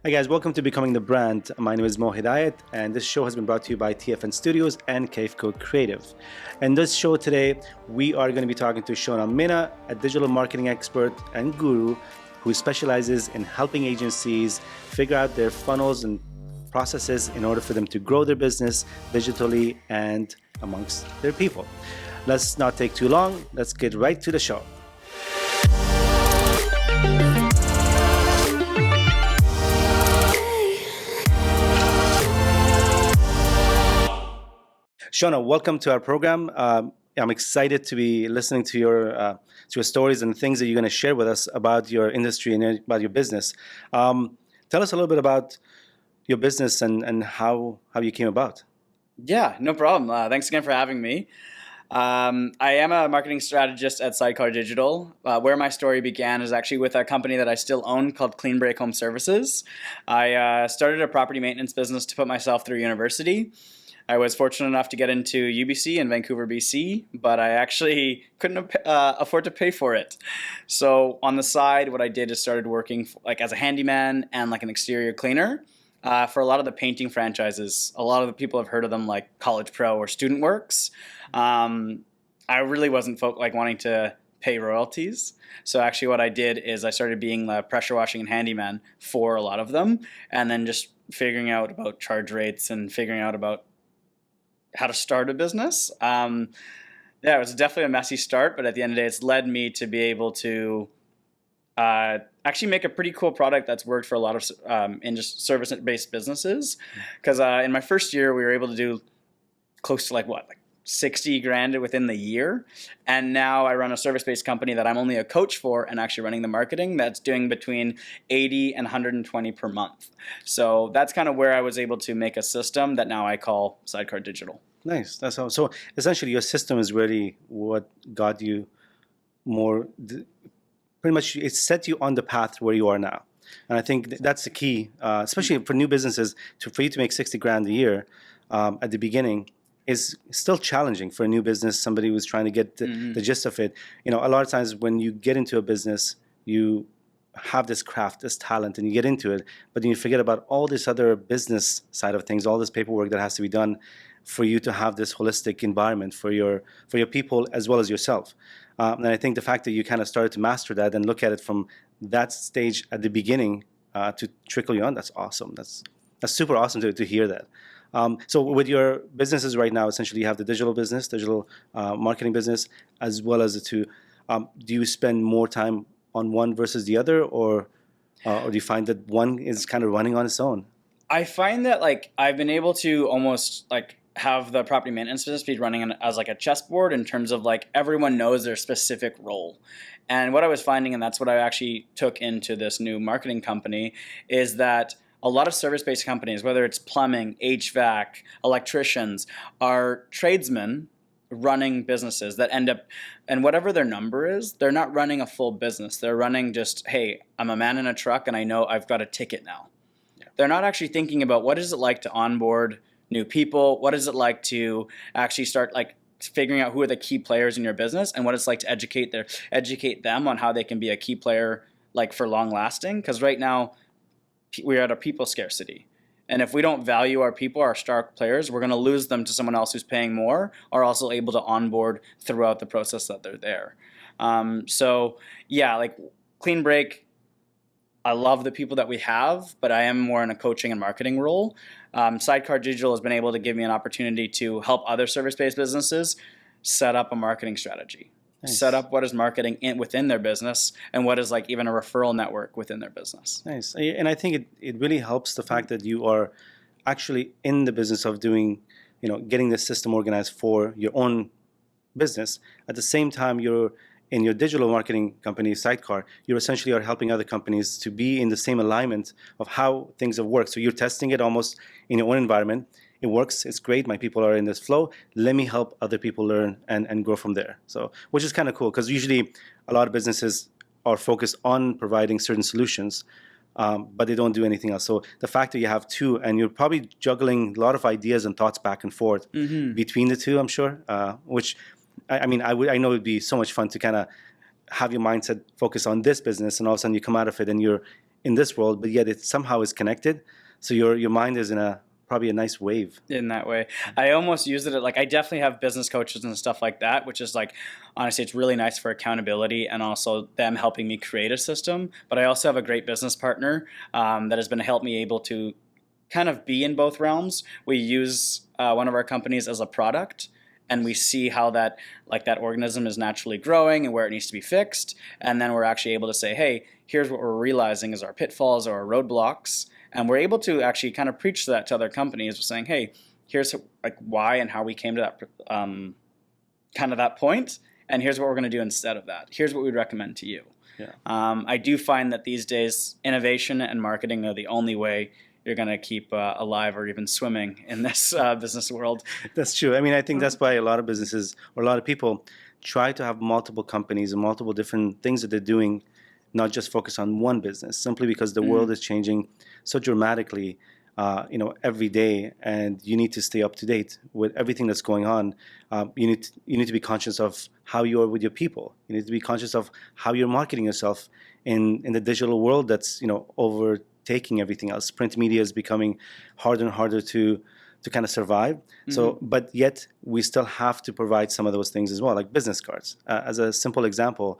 Hi guys, welcome to Becoming the Brand. My name is Mo Hedayat, and this show has been brought to you by TFN Studios and Kaifko Creative. In this show today, we are going to be talking to Shonah Mhene, a digital marketing expert and guru who specializes in helping agencies figure out their funnels and processes in order for them to grow their business digitally and amongst their people. Let's not take too long. Let's get right to the show. Shonah, welcome to our program. I'm excited to be listening to your stories and things that you're going to share with us about your industry and about your business. Tell us a little bit about your business and how you came about. Yeah, no problem. Thanks again for having me. I am a marketing strategist at Sidecar Digital. Where my story began is actually with a company that I still own called Clean Break Home Services. I started a property maintenance business to put myself through university. I was fortunate enough to get into UBC in Vancouver, BC, but I actually couldn't afford to pay for it. So on the side, what I did is started working as a handyman and like an exterior cleaner for a lot of the painting franchises. A lot of the people have heard of them, like College Pro or Student Works. I really wasn't wanting to pay royalties. So actually what I did is I started being the pressure washing and handyman for a lot of them, and then just figuring out about charge rates and figuring out about how to start a business. It was definitely a messy start, but at the end of the day, it's led me to be able to actually make a pretty cool product that's worked for a lot of just service-based businesses. Because in my first year, we were able to do close to like 60 grand within the year. And now I run a service-based company that I'm only a coach for and actually running the marketing that's doing between 80 and 120 per month. So that's kind of where I was able to make a system that now I call Sidecar Digital. Nice. That's all. So essentially, your system is really what got you pretty much it set you on the path where you are now. And I think that's the key, especially for new businesses, for you to make 60 grand a year at the beginning is still challenging for a new business, somebody who's trying to get the gist of it. You know, a lot of times when you get into a business, you have this craft, this talent, and you get into it, but then you forget about all this other business side of things, all this paperwork that has to be done for you to have this holistic environment for your people as well as yourself. And I think the fact that you kind of started to master that and look at it from that stage at the beginning to trickle you on, that's awesome. That's super awesome to hear that. So with your businesses right now, essentially you have the digital business, digital marketing business, as well as the two. Do you spend more time on one versus the other, or do you find that one is kind of running on its own? I find that I've been able to almost have the property maintenance business be running as a chessboard in terms of everyone knows their specific role. And what I was finding, and that's what I actually took into this new marketing company, is that a lot of service-based companies, whether it's plumbing, HVAC, electricians, are tradesmen running businesses that end up, and whatever their number is, they're not running a full business. They're running just, hey, I'm a man in a truck and I know I've got a ticket now. Yeah. They're not actually thinking about what is it like to onboard new people, what is it like to actually start figuring out who are the key players in your business, and what it's like to educate them on how they can be a key player for long lasting. Because right now, we're at a people scarcity. And if we don't value our people, our star players, we're going to lose them to someone else who's paying more or also able to onboard throughout the process that they're there. Clean Break, I love the people that we have, but I am more in a coaching and marketing role. Sidecar Digital has been able to give me an opportunity to help other service-based businesses set up a marketing strategy. Nice. Set up what is marketing within their business and what is even a referral network within their business. Nice. And I think it really helps the fact that you are actually in the business of doing, getting the system organized for your own business. At the same time, you're in your digital marketing company, Sidecar, you essentially are helping other companies to be in the same alignment of how things have worked. So you're testing it almost in your own environment. It works, it's great, my people are in this flow, let me help other people learn and grow from there. So, which is kind of cool, because usually a lot of businesses are focused on providing certain solutions, but they don't do anything else. So the fact that you have two, and you're probably juggling a lot of ideas and thoughts back and forth between the two, I'm sure, which, I know it would be so much fun to kind of have your mindset focus on this business, and all of a sudden you come out of it and you're in this world, but yet it somehow is connected. So your mind is in probably a nice wave. In that way, I almost use it like I definitely have business coaches and stuff like that, which is like, honestly, it's really nice for accountability and also them helping me create a system. But I also have a great business partner that has been helped me able to kind of be in both realms. We use one of our companies as a product, and we see how that organism is naturally growing and where it needs to be fixed. And then we're actually able to say, hey, here's what we're realizing is our pitfalls or our roadblocks. And we're able to actually kind of preach that to other companies, saying, hey, here's like why and how we came to that kind of that point, and here's what we're going to do instead of that. Here's what we'd recommend to you. Yeah. I do find that these days, innovation and marketing are the only way you're going to keep alive or even swimming in this business world. That's true. I mean, I think that's why a lot of businesses or a lot of people try to have multiple companies and multiple different things that they're doing, not just focus on one business, simply because the world is changing so dramatically, every day, and you need to stay up to date with everything that's going on. You need to be conscious of how you are with your people. You need to be conscious of how you're marketing yourself in the digital world that's overtaking everything else. Print media is becoming harder and harder to kind of survive. So, but yet we still have to provide some of those things as well, like business cards. As a simple example,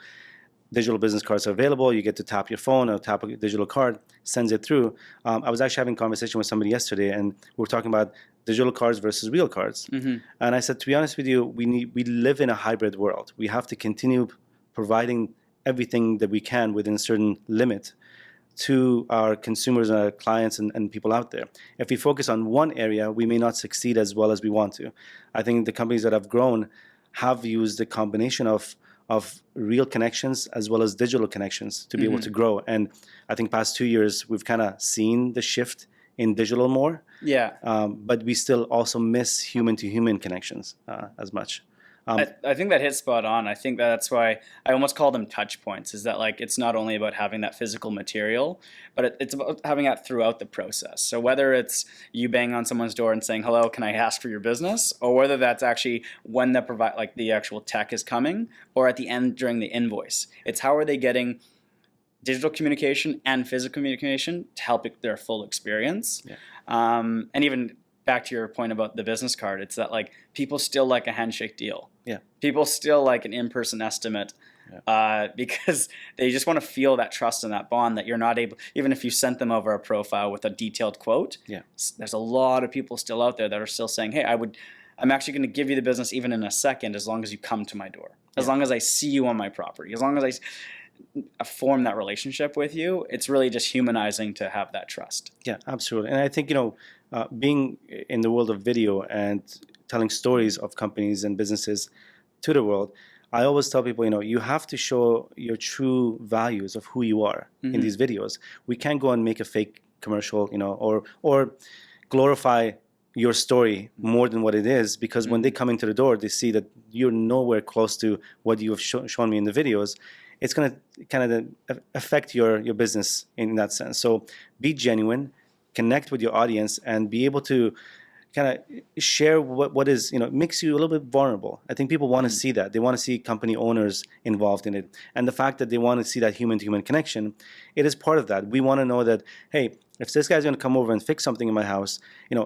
digital business cards are available. You get to tap your phone or tap a digital card, sends it through. I was actually having a conversation with somebody yesterday, and we were talking about digital cards versus real cards. And I said, to be honest with you, we live in a hybrid world. We have to continue providing everything that we can within a certain limit to our consumers and our clients and people out there. If we focus on one area, we may not succeed as well as we want to. I think the companies that have grown have used a combination of real connections as well as digital connections to be able to grow. And I think past 2 years, we've kind of seen the shift in digital more. Yeah. But we still also miss human-to-human connections as much. I think that hits spot on. I think that's why I almost call them touch points, is that like it's not only about having that physical material, but it's about having that throughout the process. So whether it's you bang on someone's door and saying, hello, can I ask for your business? Or whether that's actually when the actual tech is coming, or at the end during the invoice. It's how are they getting digital communication and physical communication to help their full experience. Yeah. And even back to your point about the business card, it's that like people still like a handshake deal. Yeah. People still like an in-person estimate because they just want to feel that trust and that bond that you're not able, even if you sent them over a profile with a detailed quote, there's a lot of people still out there that are still saying, hey, I'm actually going to give you the business even in a second as long as you come to my door, as long as I see you on my property, as long as I form that relationship with you. It's really just humanizing to have that trust. Yeah, absolutely. And I think, being in the world of video and telling stories of companies and businesses to the world, I always tell people, you have to show your true values of who you are in these videos. We can't go and make a fake commercial, or glorify your story more than what it is, because when they come into the door, they see that you're nowhere close to what you have shown me in the videos. It's going to kind of affect your business in that sense. So be genuine, connect with your audience, and be able to kind of share what is, makes you a little bit vulnerable. I think people want to see that. They want to see company owners involved in it. And the fact that they want to see that human-to-human connection, it is part of that. We want to know that, hey, if this guy's going to come over and fix something in my house,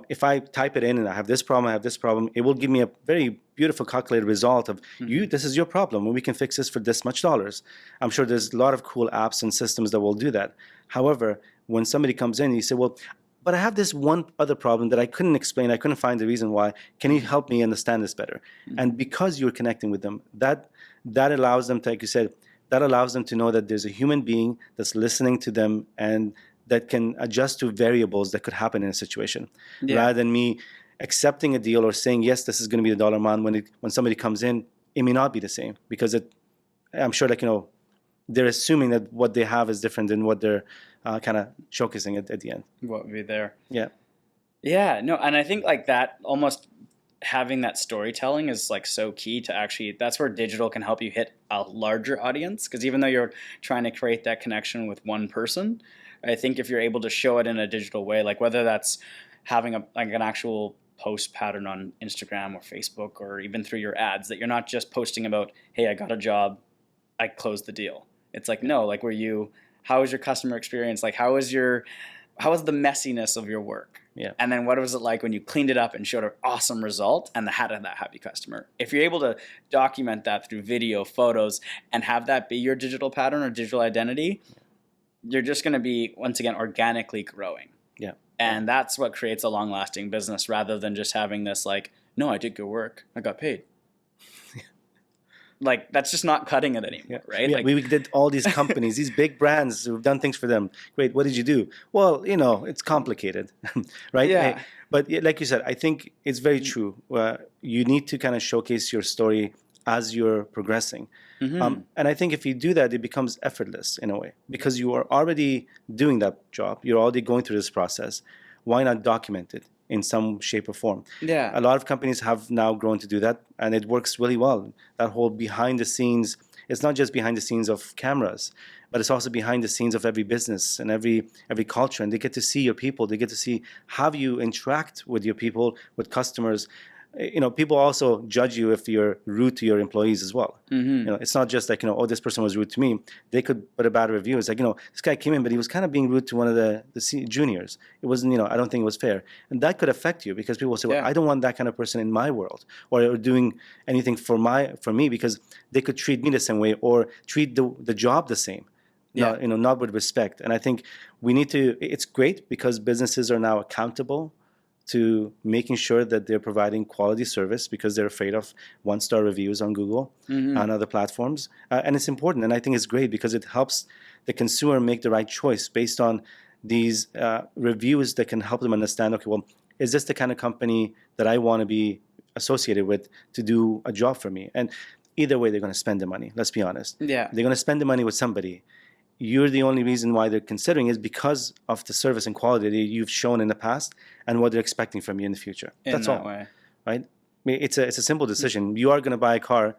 if I type it in and I have this problem, it will give me a very beautiful calculated result of this is your problem, and we can fix this for this much dollars. I'm sure there's a lot of cool apps and systems that will do that. However, when somebody comes in, you say, well, but I have this one other problem that I couldn't explain. I couldn't find the reason why. Can you help me understand this better? And because you're connecting with them, that allows them to, like you said, that allows them to know that there's a human being that's listening to them and that can adjust to variables that could happen in a situation, rather than me accepting a deal or saying, yes, this is going to be the dollar amount. When somebody comes in, it may not be the same, because I'm sure they're assuming that what they have is different than what they're kind of showcasing at the end. What would be there? Yeah. Yeah, no, and I think like that, almost having that storytelling is like so key to actually, that's where digital can help you hit a larger audience, because even though you're trying to create that connection with one person, I think if you're able to show it in a digital way, like whether that's having an actual post pattern on Instagram or Facebook, or even through your ads, that you're not just posting about, hey, I got a job, I closed the deal. It's like, no, like where you how was your customer experience? Like, how was the messiness of your work? Yeah. And then what was it like when you cleaned it up and showed an awesome result and had that happy customer? If you're able to document that through video, photos, and have that be your digital pattern or digital identity, you're just going to be, once again, organically growing. Yeah. And that's what creates a long-lasting business, rather than just having this like, no, I did good work, I got paid. Like, that's just not cutting it anymore, right? Yeah, like, we did all these companies, these big brands, we've done things for them. Great, what did you do? Well, it's complicated, right? Yeah. But like you said, I think it's very true. You need to kind of showcase your story as you're progressing. And I think if you do that, it becomes effortless in a way, because you are already doing that job. You're already going through this process. Why not document it in some shape or form? Yeah. A lot of companies have now grown to do that, and it works really well. That whole behind the scenes, it's not just behind the scenes of cameras, but it's also behind the scenes of every business and every culture. And they get to see your people. They get to see how you interact with your people, with customers. People also judge you if you're rude to your employees as well. It's not just like, oh, this person was rude to me. They could put a bad review. It's like, this guy came in, but he was kind of being rude to one of the juniors. It wasn't, I don't think it was fair. And that could affect you, because people say, well, I don't want that kind of person in my world, or doing anything for me, because they could treat me the same way or treat the job the same. Yeah. Not with respect. And I think it's great because businesses are now accountable to making sure that they're providing quality service, because they're afraid of one-star reviews on Google and other platforms. And it's important. And I think it's great because it helps the consumer make the right choice based on these reviews that can help them understand, okay, well, is this the kind of company that I want to be associated with to do a job for me? And either way, they're going to spend the money. Let's be honest. Yeah. They're going to spend the money with somebody. You're the only reason why they're considering is because of the service and quality that you've shown in the past and what they're expecting from you in the future. That's all. Way. Right? I mean, it's a simple decision. You are going to buy a car.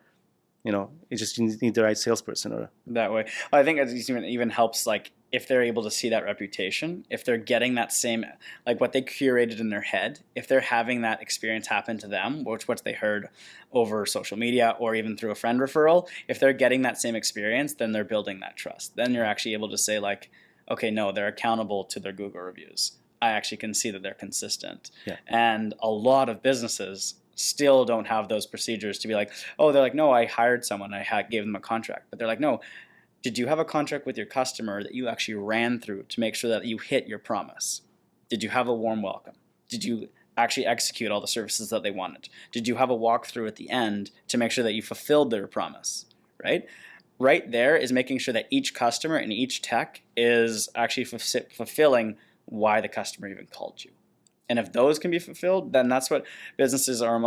It's just you need the right salesperson. Or that way. Well, I think it even helps, like, if they're able to see that reputation, if they're getting that same, like, what they curated in their head, if they're having that experience happen to them, which what they heard over social media or even through a friend referral, if they're getting that same experience, then they're building that trust. Then you're actually able to say, like, okay, no, they're accountable to their Google reviews. I actually can see that they're consistent. Yeah. And a lot of businesses still don't have those procedures to be like, oh, they're like, no, I hired someone, I gave them a contract. But they're like, no, did you have a contract with your customer that you actually ran through to make sure that you hit your promise? Did you have a warm welcome? Did you actually execute all the services that they wanted? Did you have a walkthrough at the end to make sure that you fulfilled their promise, right? Right there is making sure that each customer and each tech is actually fulfilling why the customer even called you. And if those can be fulfilled, then that's what businesses are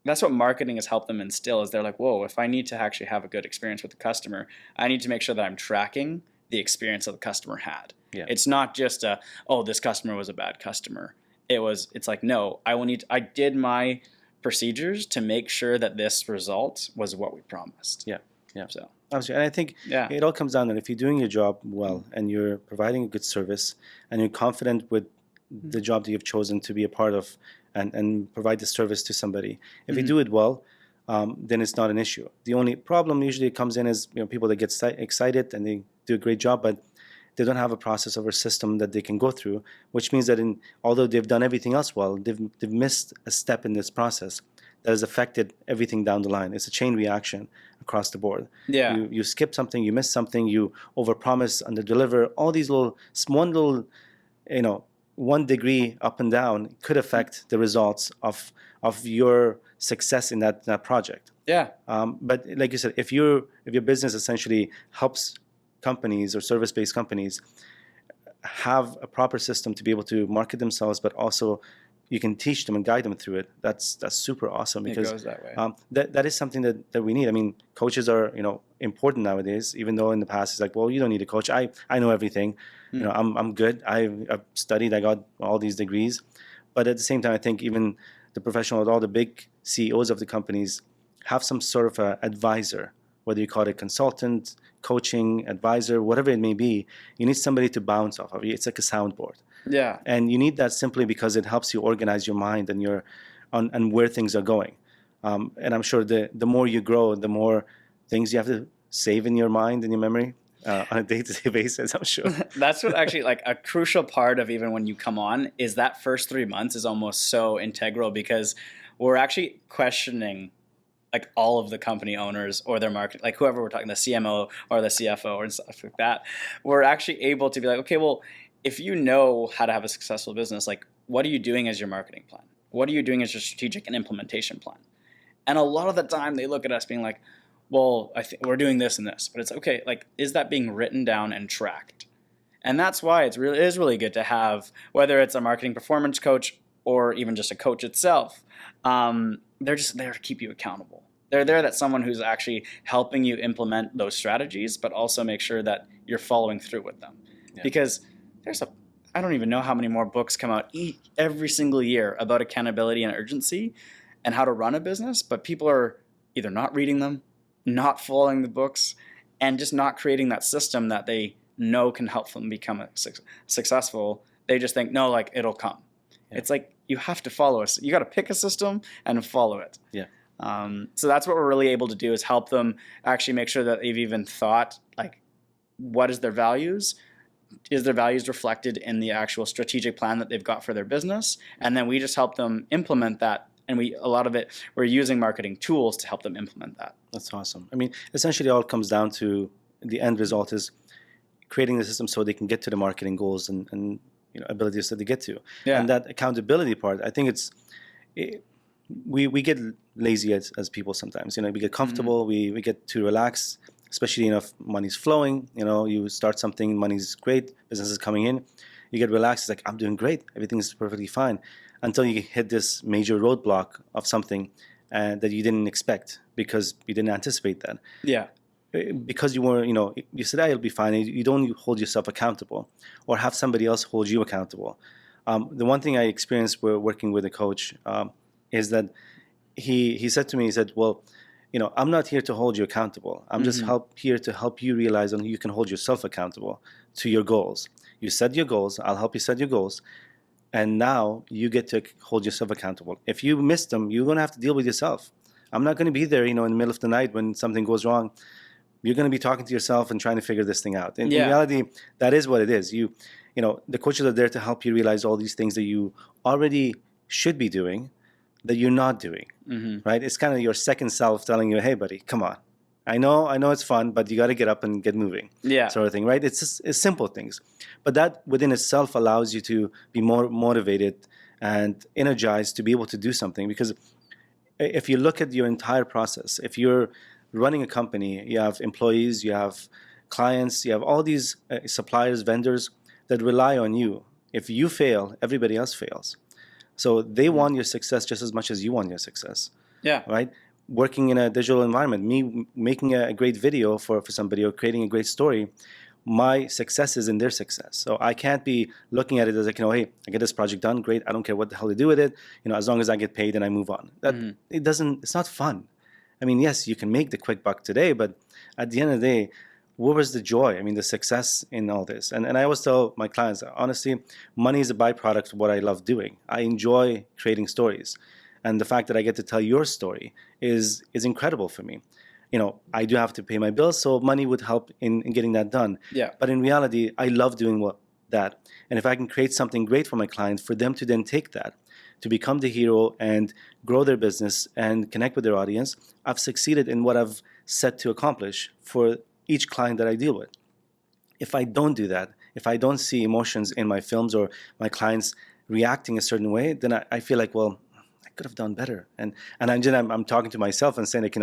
that's what marketing has helped them instill, is they're like, whoa, if I need to actually have a good experience with the customer, I need to make sure that I'm tracking the experience that the customer had. Yeah. It's not just this customer was a bad customer. It's like, no, I did my procedures to make sure that this result was what we promised. Yeah. Yeah. So absolutely. And I think it all comes down to, if you're doing your job well and you're providing a good service and you're confident with the job that you've chosen to be a part of and provide the service to somebody. If you do it well, then it's not an issue. The only problem usually comes in is people that get excited and they do a great job, but they don't have a process or a system that they can go through, which means that although they've done everything else well, they've missed a step in this process that has affected everything down the line. It's a chain reaction across the board. Yeah. You skip something, you miss something, you overpromise, underdeliver. All these one 1 degree up and down could affect the results of your success in that project. Yeah. But like you said, if your business essentially helps companies or service-based companies have a proper system to be able to market themselves, but also you can teach them and guide them through it, that's super awesome, because it goes that way. That is something that we need. I mean, coaches are important nowadays, even though in the past it's like, well, you don't need a coach. I know everything. I'm good. I've studied. I got all these degrees. But at the same time, I think even the professional, all the big CEOs of the companies have some sort of a advisor, whether you call it a consultant, coaching, advisor, whatever it may be. You need somebody to bounce off of. It's like a soundboard. Yeah. And you need that simply because it helps you organize your mind and where things are going. And I'm sure the more you grow, the more things you have to save in your mind and your memory. on a day-to-day basis, I'm sure. That's what actually, like, a crucial part of even when you come on is that first 3 months is almost so integral, because we're actually questioning like all of the company owners or their market, like whoever we're talking, the CMO or the CFO or stuff like that. We're actually able to be like, okay, well, if you know how to have a successful business, like, what are you doing as your marketing plan? What are you doing as your strategic and implementation plan? And a lot of the time they look at us being like, well, I think we're doing this and this, but it's okay. Like, is that being written down and tracked? And that's why it is really good to have, whether it's a marketing performance coach or even just a coach itself, they're just there to keep you accountable. They're there that someone who's actually helping you implement those strategies, but also make sure that you're following through with them. Yeah. Because I don't even know how many more books come out every single year about accountability and urgency and how to run a business, but people are either not reading them, not following the books, and just not creating that system that they know can help them become successful. They just think, no, like, it'll come. Yeah. It's like, you have to follow us. You got to pick a system and follow it. Yeah. So that's what we're really able to do, is help them actually make sure that they've even thought, like, what is their values? Is their values reflected in the actual strategic plan that they've got for their business? And then we just help them implement that. And a lot of it, we're using marketing tools to help them implement that. That's awesome. I mean, essentially all it comes down to, the end result is creating the system so they can get to the marketing goals and abilities that they get to. Yeah. And that accountability part, I think we get lazy as people sometimes. We get comfortable, we get too relaxed, especially if money's flowing. You start something, money's great, business is coming in, you get relaxed. It's like, I'm doing great, everything's perfectly fine, until you hit this major roadblock of something that you didn't expect because you didn't anticipate that. Yeah. Because you were, you said, it'll be fine. You don't hold yourself accountable or have somebody else hold you accountable. The one thing I experienced working with a coach is that he said to me, he said, well, I'm not here to hold you accountable. I'm just here to help you realize that you can hold yourself accountable to your goals. You set your goals. I'll help you set your goals. And now you get to hold yourself accountable. If you miss them, you're going to have to deal with yourself. I'm not going to be there, in the middle of the night when something goes wrong. You're going to be talking to yourself and trying to figure this thing out. In reality, that is what it is. The coaches are there to help you realize all these things that you already should be doing that you're not doing, right? It's kind of your second self telling you, hey, buddy, come on. I know it's fun, but you got to get up and get moving, sort of thing, right? It's simple things. But that within itself allows you to be more motivated and energized to be able to do something. Because if you look at your entire process, if you're running a company, you have employees, you have clients, you have all these suppliers, vendors that rely on you. If you fail, everybody else fails. So they want your success just as much as you want your success. Yeah. Right? Working in a digital environment, me making a great video for somebody or creating a great story, my success is in their success. So I can't be looking at it as like, hey, I get this project done, great. I don't care what the hell they do with it. As long as I get paid and I move on. It's not fun. I mean, yes, you can make the quick buck today, but at the end of the day, what was the joy? I mean, the success in all this. And I always tell my clients, honestly, money is a byproduct of what I love doing. I enjoy creating stories. And the fact that I get to tell your story is incredible for me. I do have to pay my bills, so money would help in getting that done. Yeah. But in reality, I love doing that. And if I can create something great for my clients, for them to then take that, to become the hero and grow their business and connect with their audience, I've succeeded in what I've set to accomplish for each client that I deal with. If I don't do that, if I don't see emotions in my films or my clients reacting a certain way, then I feel like, well, I could have done better. And I'm talking to myself and saying, like,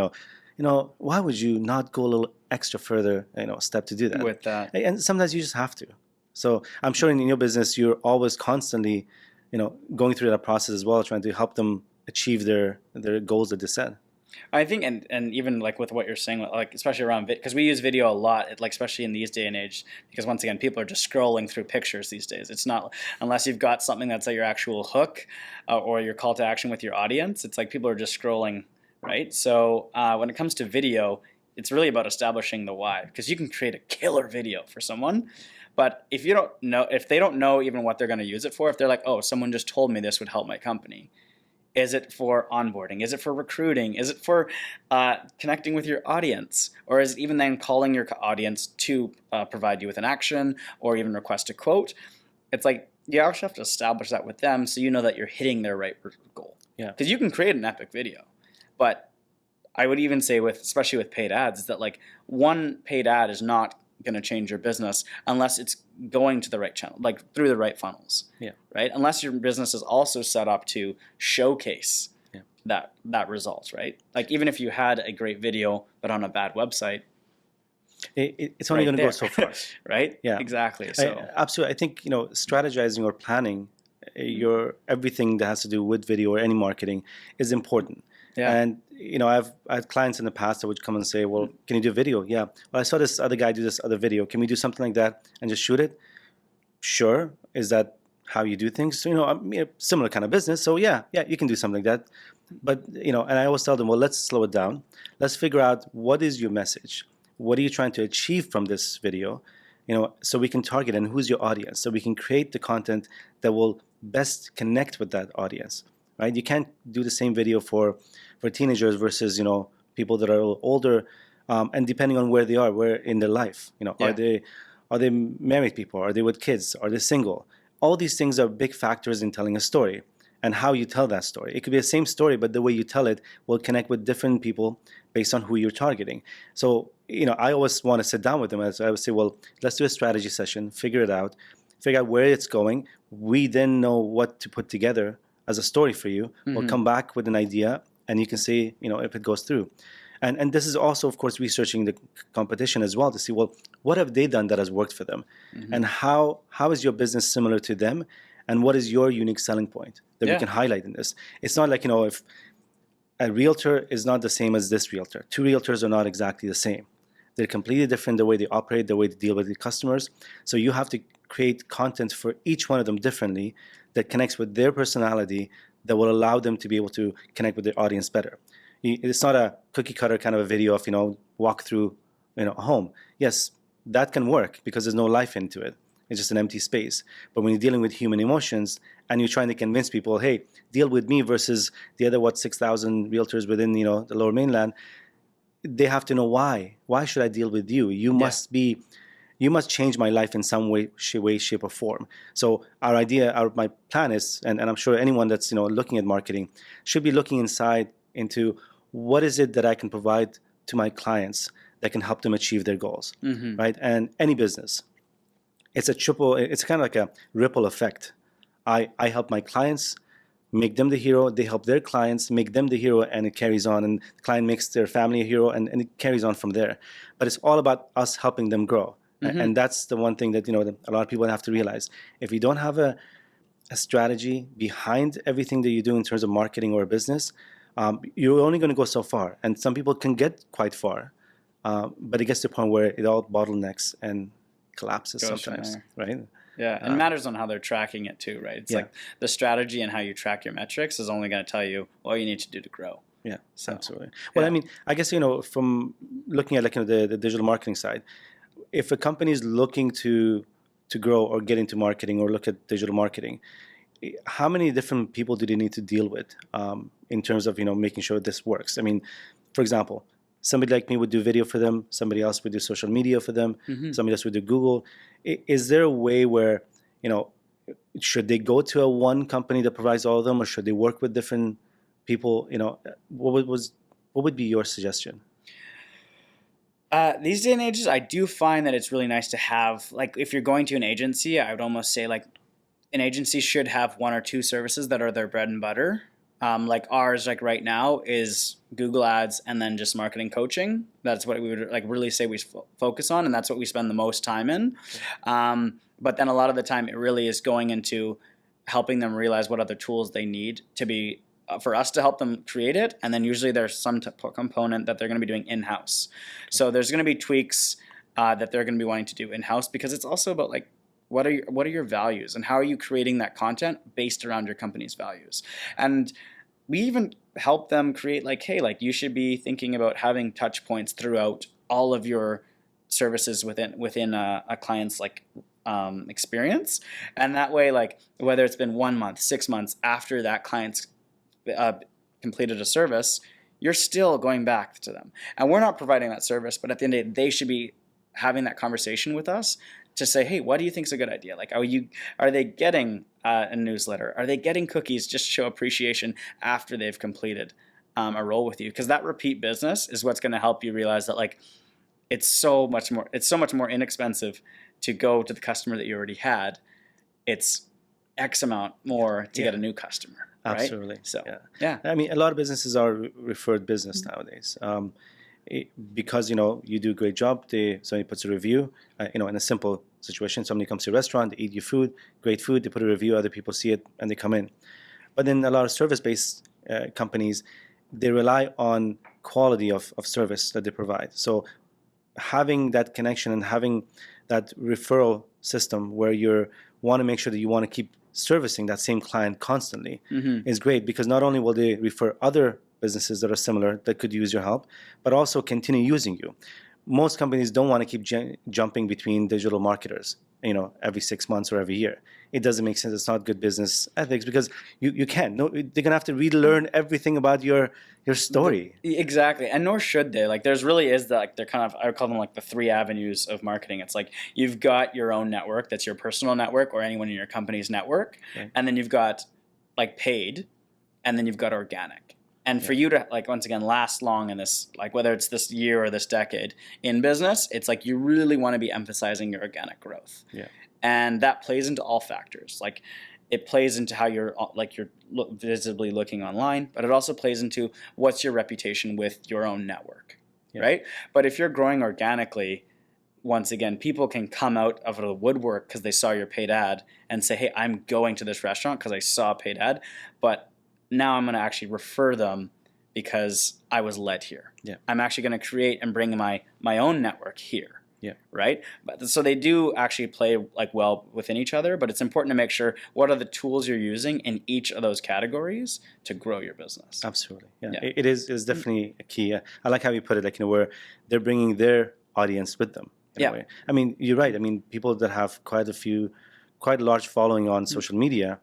why would you not go a little extra further, step to do that? With that. And sometimes you just have to. So I'm sure in your business, you're always constantly, going through that process as well, trying to help them achieve their goals that they set. I think, and even like with what you're saying, like especially around because we use video a lot, like especially in these day and age, because once again, people are just scrolling through pictures these days. It's not, unless you've got something that's like your actual hook or your call to action with your audience, it's like people are just scrolling, right? So when it comes to video, it's really about establishing the why, because you can create a killer video for someone, but if they don't know even what they're going to use it for, if they're like, oh, someone just told me this would help my company, Is it for onboarding? Is it for recruiting? Is it for connecting with your audience? Or is it even then calling your audience to provide you with an action or even request a quote? It's like you also have to establish that with them so you know that you're hitting their right goal. Yeah. Because you can create an epic video, but I would even say especially with paid ads, that like one paid ad is not going to change your business unless it's going to the right channel, like through the right funnels. Yeah. Right. Unless your business is also set up to showcase that result, right? Like even if you had a great video but on a bad website, it's only going to go so far. Right? Yeah. Exactly. So absolutely. I think, strategizing or planning your everything that has to do with video or any marketing is important. Yeah. And I've had clients in the past that would come and say, well, can you do video? Yeah. Well, I saw this other guy do this other video. Can we do something like that and just shoot it? Sure. Is that how you do things? So, I'm a similar kind of business. So yeah, you can do something like that. But, and I always tell them, well, let's slow it down. Let's figure out what is your message? What are you trying to achieve from this video? So we can target and who's your audience, so we can create the content that will best connect with that audience, right? You can't do the same video for teenagers versus, people that are older, and depending on where they are, where in their life, are they married people? Are they with kids? Are they single? All these things are big factors in telling a story and how you tell that story. It could be the same story, but the way you tell it will connect with different people based on who you're targeting. So, I always want to sit down with them. As I would say, well, let's do a strategy session, figure out where it's going. We then know what to put together as a story for you. Mm-hmm. We'll come back with an idea, and you can see, if it goes through. And this is also, of course, researching the competition as well to see, well, what have they done that has worked for them? Mm-hmm. And how is your business similar to them? And what is your unique selling point that we can highlight in this? It's not like, if a realtor is not the same as this realtor. Two realtors are not exactly the same. They're completely different, the way they operate, the way they deal with the customers. So you have to create content for each one of them differently that connects with their personality, that will allow them to be able to connect with their audience better. It's not a cookie cutter kind of a video of, walk through, a home. Yes, that can work because there's no life into it. It's just an empty space. But when you're dealing with human emotions and you're trying to convince people, hey, deal with me versus the other, 6,000 realtors within, the lower mainland, they have to know why. Why should I deal with you? You must change my life in some way, shape, or form. So my plan is, and I'm sure anyone that's, looking at marketing should be looking into what is it that I can provide to my clients that can help them achieve their goals, mm-hmm. right? And any business. It's kind of like a ripple effect. I help my clients, make them the hero. They help their clients, make them the hero, and it carries on. And the client makes their family a hero, and it carries on from there. But it's all about us helping them grow. Mm-hmm. And that's the one thing that, a lot of people have to realize. If you don't have a strategy behind everything that you do in terms of marketing or a business, you're only going to go so far. And some people can get quite far, but it gets to the point where it all bottlenecks and collapses sometimes, right? Yeah, it matters on how they're tracking it too, right? It's like the strategy and how you track your metrics is only going to tell you what you need to do to grow. Yeah, absolutely. Well, I mean, I guess, from looking at the digital marketing side, if a company is looking to grow or get into marketing or look at digital marketing, how many different people do they need to deal with in terms of, making sure this works? I mean, for example, somebody like me would do video for them. Somebody else would do social media for them. Mm-hmm. Somebody else would do Google. Is there a way where, should they go to one company that provides all of them, or should they work with different people? What would be your suggestion? These days and ages, I do find that it's really nice to have, like, if you're going to an agency, I would almost say, like, an agency should have one or two services that are their bread and butter. Like ours, like right now, is Google Ads and then just marketing coaching. That's what we would really say we focus on, and that's what we spend the most time in. But then a lot of the time, it really is going into helping them realize what other tools they need to be for us to help them create it. And then usually there's some component that they're going to be doing in-house. So there's going to be tweaks that they're going to be wanting to do in-house, because it's also about what are your values, and how are you creating that content based around your company's values. And we even help them create you should be thinking about having touch points throughout all of your services within a client's experience. And that way, whether it's been 1 month, 6 months after that client's completed a service, you're still going back to them. And we're not providing that service, but at the end of the day, they should be having that conversation with us to say, hey, what do you think is a good idea? Like, are they getting a newsletter? Are they getting cookies just to show appreciation after they've completed a role with you? Because that repeat business is what's going to help you realize that, like, it's so much more inexpensive to go to the customer that you already had. It's X amount more to get a new customer. Right? Absolutely. So yeah. I mean, a lot of businesses are referred business nowadays. Because you do a great job, somebody puts a review. In a simple situation, somebody comes to a restaurant, they eat your food, great food, they put a review, other people see it, and they come in. But then a lot of service-based companies, they rely on quality of service that they provide. So having that connection and having that referral system where you want to make sure that you want to keep servicing that same client constantly is great, because not only will they refer other businesses that are similar that could use your help, but also continue using you. Most companies don't want to keep jumping between digital marketers, every 6 months or every year. It doesn't make sense. It's not good business ethics, because you can't. No, they're gonna have to relearn everything about your story. Exactly, and nor should they. Like, there's really is they're kind of, I would call them like the 3 avenues of marketing. It's like you've got your own network, that's your personal network or anyone in your company's network, right. And then you've got like paid, and then you've got organic. And for you to, like, once again, last long in this, like, whether it's this year or this decade in business, it's like you really want to be emphasizing your organic growth. Yeah. And that plays into all factors. Like, it plays into how you're visibly looking online, but it also plays into what's your reputation with your own network, right? But if you're growing organically, once again, people can come out of the woodwork because they saw your paid ad and say, hey, I'm going to this restaurant because I saw a paid ad, but now I'm going to actually refer them because I was led here. Yeah. I'm actually going to create and bring my own network here. Yeah. Right. But so they do actually play like well within each other, but it's important to make sure what are the tools you're using in each of those categories to grow your business. Absolutely. Yeah. It is definitely a key. I like how you put it, like, where they're bringing their audience with them. In a way. I mean, you're right. I mean, people that have quite a large following on social media,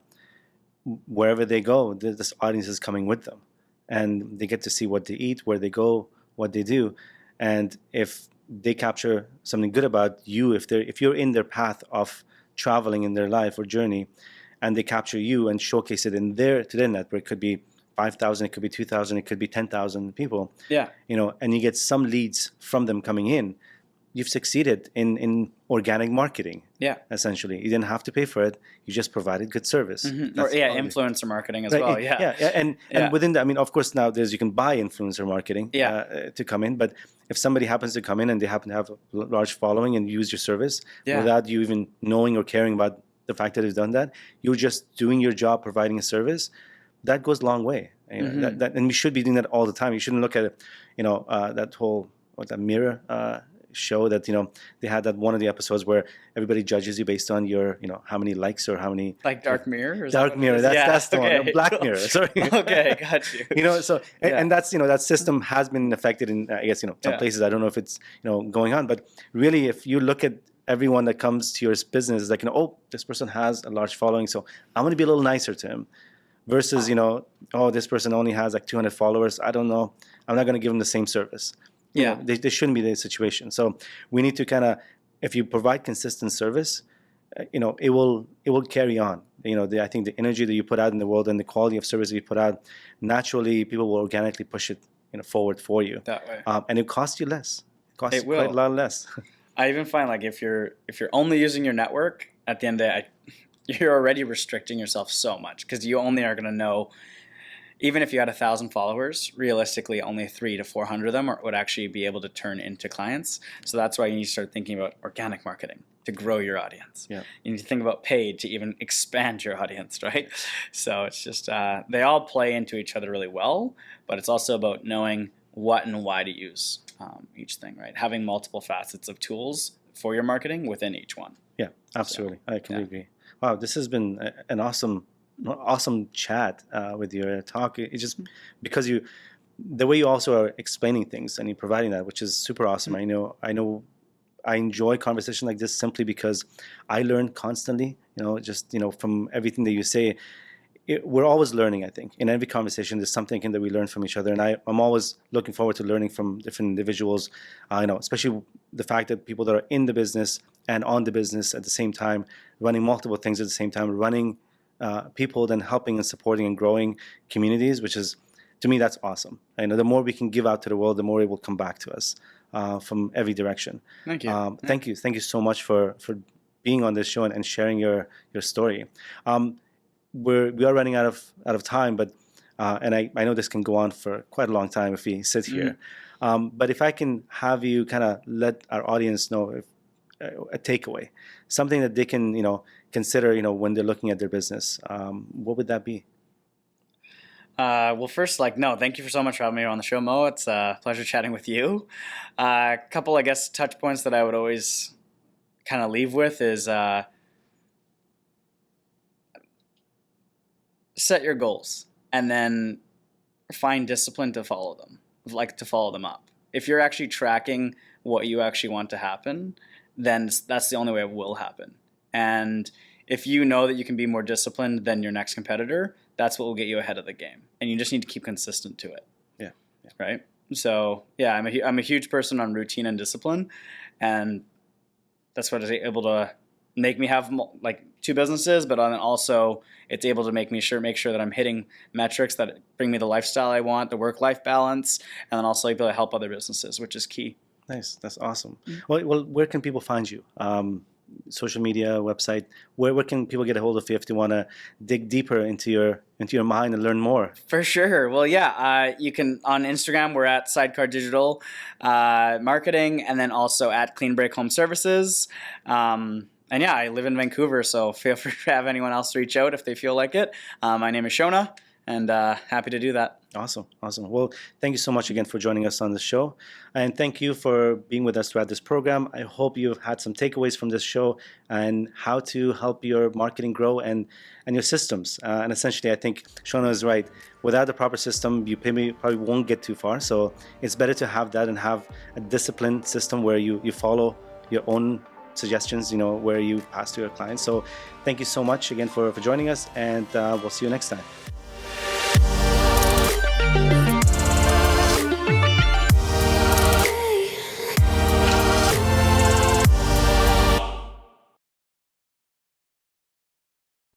wherever they go, this audience is coming with them, and they get to see what they eat, where they go, what they do, and if they capture something good about you, if you're in their path of traveling in their life or journey, and they capture you and showcase it to their network, it could be 5,000, it could be 2,000, it could be 10,000 people. Yeah. And you get some leads from them coming in. You've succeeded in organic marketing. Yeah. Essentially, you didn't have to pay for it. You just provided good service. Or influencer marketing as well. Yeah. And within that, I mean, of course, nowadays you can buy influencer marketing to come in. But if somebody happens to come in and they happen to have a large following and use your service without you even knowing or caring about the fact that they've done that, you're just doing your job, providing a service. That goes a long way. And we should be doing that all the time. You shouldn't look at that whole that mirror. Show that they had that one of the episodes where everybody judges you based on your how many likes or how many, like Dark Mirror. Dark Mirror. That's the one. Black Mirror. Sorry. Okay, got you. So and that's that system has been affected in I guess some places. I don't know if it's going on, but really if you look at everyone that comes to your business, like oh, this person has a large following, so I'm going to be a little nicer to him. Versus oh, this person only has like 200 followers. I don't know. I'm not going to give him the same service. They shouldn't be the situation. So we need to kind of, if you provide consistent service, it will carry on. I think the energy that you put out in the world and the quality of service that you put out, naturally people will organically push it forward for you. That way. And it costs you less. It costs you quite a lot less. I even find like if you're only using your network, at the end of the day, you're already restricting yourself so much because you only are going to know. Even if you had 1,000 followers, realistically, only 300 to 400 of them would actually be able to turn into clients. So that's why you need to start thinking about organic marketing to grow your audience. Yeah. You need to think about paid to even expand your audience, right? So it's just, they all play into each other really well, but it's also about knowing what and why to use each thing, right? Having multiple facets of tools for your marketing within each one. Yeah, absolutely. So, I completely agree. Wow, this has been an awesome chat with your talk. It's just because the way you also are explaining things and you're providing that, which is super awesome. Mm-hmm. I enjoy conversation like this simply because I learn constantly, from everything that you say. we're always learning. I think in every conversation, there's something that we learn from each other, and I'm always looking forward to learning from different individuals. Especially the fact that people that are in the business and on the business at the same time, running multiple things at the same time, running people, then helping and supporting and growing communities, which is, to me, that's awesome. The more we can give out to the world, the more it will come back to us from every direction. Thank you. Thank you so much for being on this show and sharing your story. We are running out of time, but and I know this can go on for quite a long time if we sit here. But if I can have you kind of let our audience know if, a takeaway, something that they can consider when they're looking at their business, what would that be? Well, first, thank you so much for having me on the show, Mo. It's a pleasure chatting with you. A couple, I guess, touch points that I would always kind of leave with is set your goals and then find discipline to follow them, to follow them up. If you're actually tracking what you actually want to happen, then that's the only way it will happen. And if you know that you can be more disciplined than your next competitor, that's what will get you ahead of the game. And you just need to keep consistent to it. Yeah. Right? So, yeah, I'm a huge person on routine and discipline. And that's what is able to make me have two businesses, but then also it's able to make sure that I'm hitting metrics that bring me the lifestyle I want, the work-life balance, and then also able to help other businesses, which is key. Nice. That's awesome. Well, where can people find you? Social media, website. Where can people get a hold of you if they want to dig deeper into your mind and learn more? For sure. Well, yeah. You can on Instagram. We're at Sidecar Digital Marketing, and then also at Clean Break Home Services. And yeah, I live in Vancouver, so feel free to have anyone else reach out if they feel like it. My name is Shonah, and happy to do that. Awesome. Well, thank you so much again for joining us on the show. And thank you for being with us throughout this program. I hope you've had some takeaways from this show and how to help your marketing grow and your systems. And essentially, I think Shonah is right. Without the proper system, you probably won't get too far. So it's better to have that and have a disciplined system where you follow your own suggestions, where you pass to your clients. So thank you so much again for joining us, and we'll see you next time.